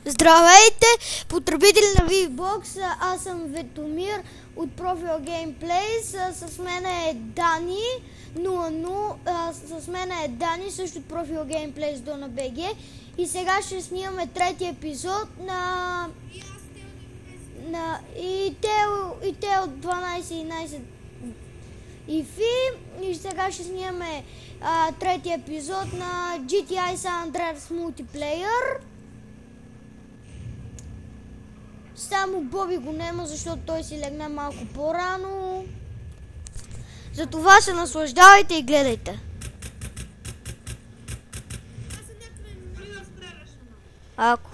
Здравейте, потребители на VBOX, аз съм Ветомир от Profile Gameplays, с мен е Дани, с мен е Дани, също от Profile Gameplays Dona BG, и сега ще снимаме третия епизод на те от 12.11 и FI, и сега ще снимаме третия епизод на GTA San Andreas Multiplayer. Само Боби го нема, защото той си легна малко по-рано. Затова се наслаждавайте и гледайте. Ако.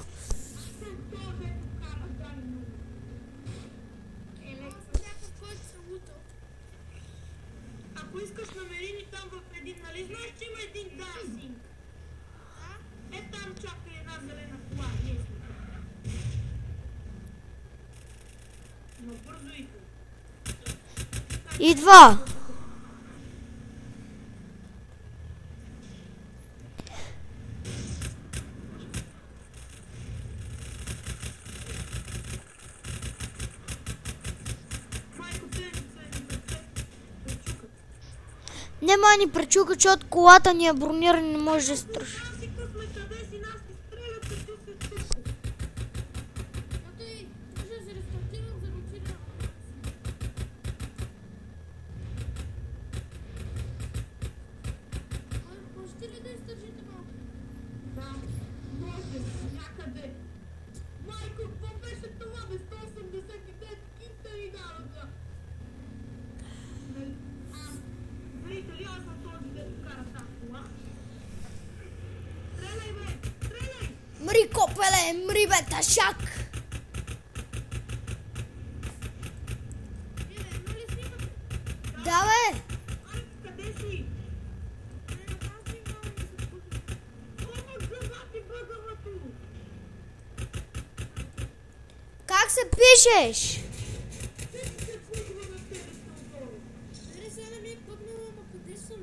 Ако искаш намери ни там в един, нали знаеш, че има един дансинг? Е, там чака една зелена кола, но бързо идва. Идва! Майко, те ни пречукат. Нема ни пречука, защото колата ни е бронирана, не може да се страши. Дансинга сме къде си, нас ти стрелят, като се чукат. Тъй, може да се рестартирам за рутина. Можете ли да издържите малко? Да, може, някъде. Майко, какво беше това, бе? 189 кинта ни даваха. Зрители, аз съм този, дето кара тази кола. Стреляй, бе! Стреляй! Мри, копеле, мри, бе, ташак! Нали снимате? Да, бе! Ай, къде си? Не, аз си много ми се спусна. О, гъбати бъгавато! Как се пишеш? Къде се пъгва на тебе Теодоро? Не, сега не ми е пъгнала, ама къде съм?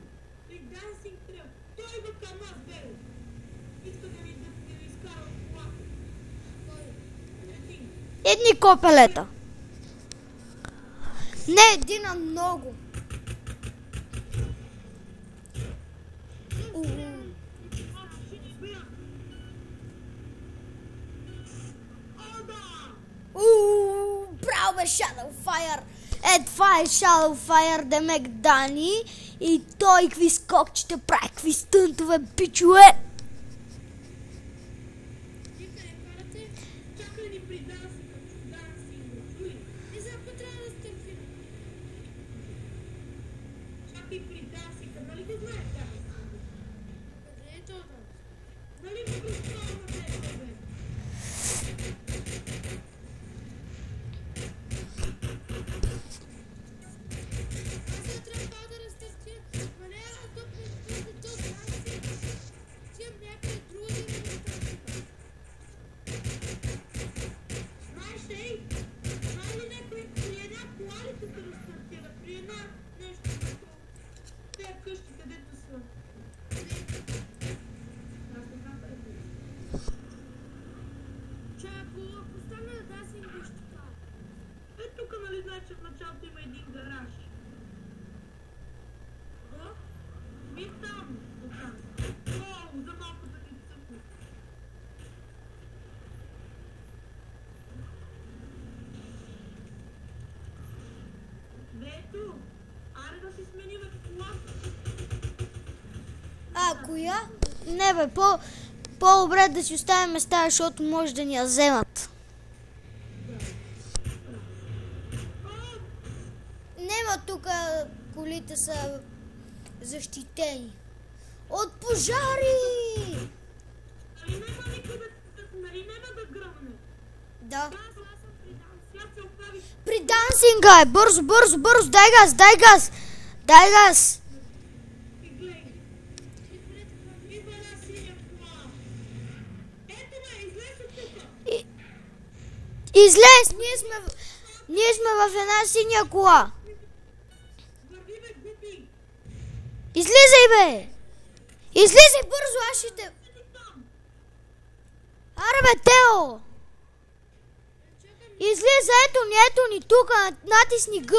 При Dancing Trail. Той идва към нас, Бело. Иска да ми изкара от колата. Кой? Един. Едни копелета. Не един, а много. А, машини бях. О, да! Браво, бе, Shadowfire! Това е Shadowfire, демек Дани, и той какви скокчета прави, какви стънтове, бичове! Ти къде карате? Чакай ни при Dancing. Уй. И сега какво трябва да стартирам? Чакай при Dancing. Нали го знаеш Dancing? Къде е то там? Нали го представя на тебе, бе? Аз сега трябва да рестартирам. Ма не, аз тук не спусна то Dancing. Тия някъде другаде да рестартирам. Знаеш, ей, знае ли някой при една кола ли тук да стартира? При една нещо като тези къщи, където са. Аз не знам къде е. Чай, ако стане да Dancing го ще кажа. Е, тук нали знаеш, че в началото има един гараж. О, ми там, оттам. О, за малко да ни цъкне. Бето, аре да си смениме колата. Коя? Не, бе, по-добре да си оставим места, защото може да ни я вземат. Нема тук, колите са защитени от пожари! Нали няма никой нали няма да гръмне? Да. Аз съм при нас, сега се оправиш. При дансинга е! Бързо, бързо, бързо! Дай газ, дай газ! Дай газ! И гледай. Идва една синя кола. Ето ме, излез от тука. Излез! Ние сме в една синя кола! Върви бе, глупи. Излизай, бе! Излизай бързо, аз ще те... Аре бе, Тео! Излиза, ето ни тука, натисни Г.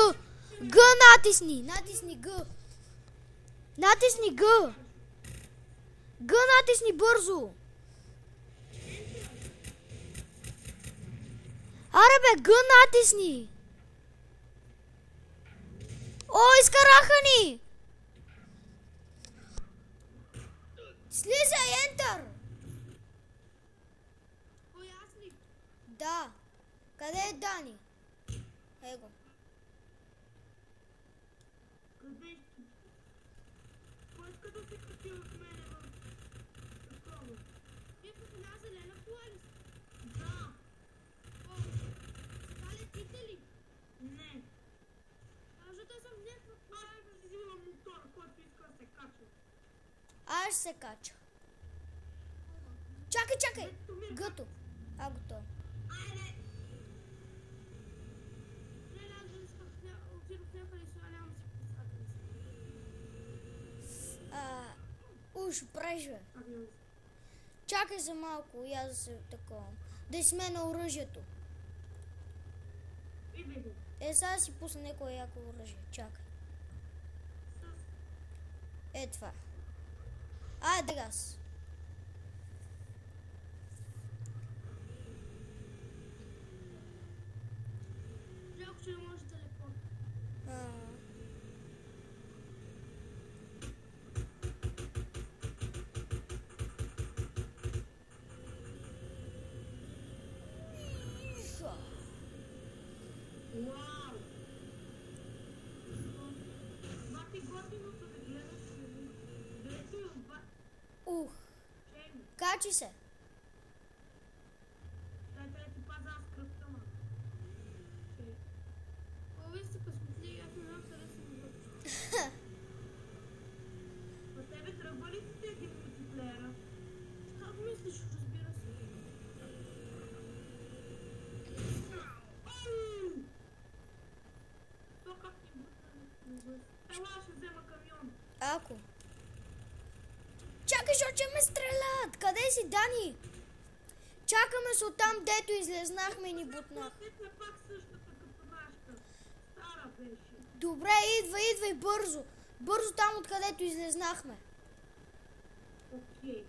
Г натисни, натисни Г. Натисни Г. Г натисни бързо. Аре бе, Г натисни. О, изкараха ни! Слизай, Ентър! Кой аз ли? Да. Къде е Дани? Его. Къде си? Кой иска да се качи от мене в такова? Вие в една зелена кола ли сте? Да. О, сега летите ли? Не. Защото съм някаква кола. Аз да си взимам мотора, който иска да се кача. Аз се кача. Чакай! Гъто. Готово. Айде! Не, аз да искам отидох някъде и сега нямам си писателя. Уж, правиш бе. Ами, Чакай за малко и аз да се такова. Да смена оръжието. иде го. Сега си пусна някое яко оръжие. Чакай. Е това. Айде газ. Жалко, че не може телефон. Вау! Бати готиното да гледаш дето и отба... Ух, Чеми, качи се. трябва да ти паза аз кръвта, ма. О, вие сте късметли, аз не знам къде съм вътре. На тебе тръгва ли си тези мултиплеера? Как мислиш, разбира се? Ау! То как ти бутна? Ела, ще взема камион. Ако. Чакай, защото ще ме стрелят. Къде си, Дани? Чакаме се оттам, дето излезнахме и ни бутнах. Е пак същата като нашата. Стара беше. Добре, идвай бързо. Бързо там, откъдето излезнахме. Окей.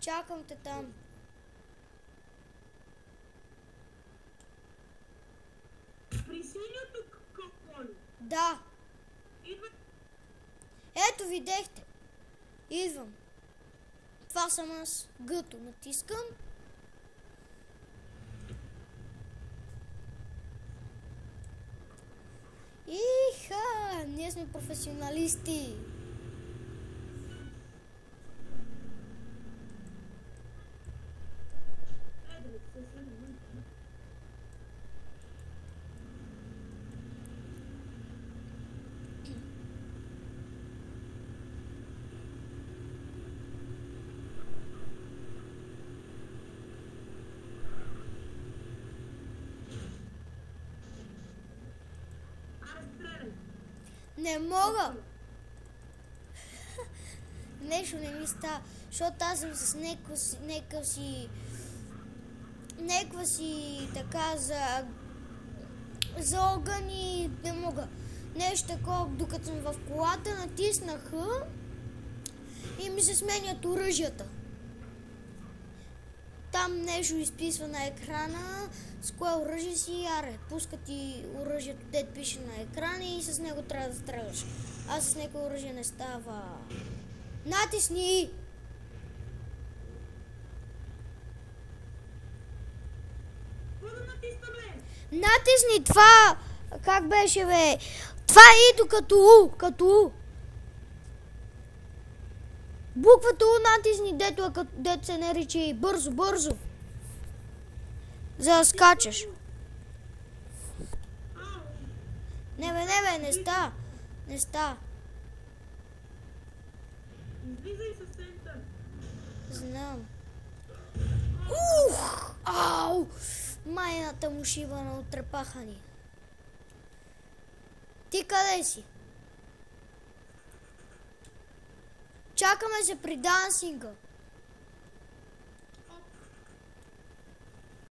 Чакам те там. При синьото какво ли? Да. Идва. Ето, видяхте. Идвам. Това съм аз. Гъто натискам. Иха! Ние сме професионалисти. Айде, се съди. Аре, стреляй. Не мога. Нещо не ми става, защото аз съм с някаква си така за огън и не мога. Нещо такова, докато съм в колата, натиснах и ми се сменят оръжията. Там нещо изписва на екрана, с кое оръжие си, аре, пуска ти оръжието, дет пише на екрана и с него трябва да стреляш. Аз с някое оръжие не става. Натисни! Какво да натисна, бе? Натисни това! Как беше, бе? Това е идо като У. Буквата У натисни, дето се нарича И. Бързо. За да скачаш. Ау! Не бе, не ста. Излизай със център. Знам. Ау! Майната му шибана отрепаха ни. Ти къде си? Чакаме се при дансинга.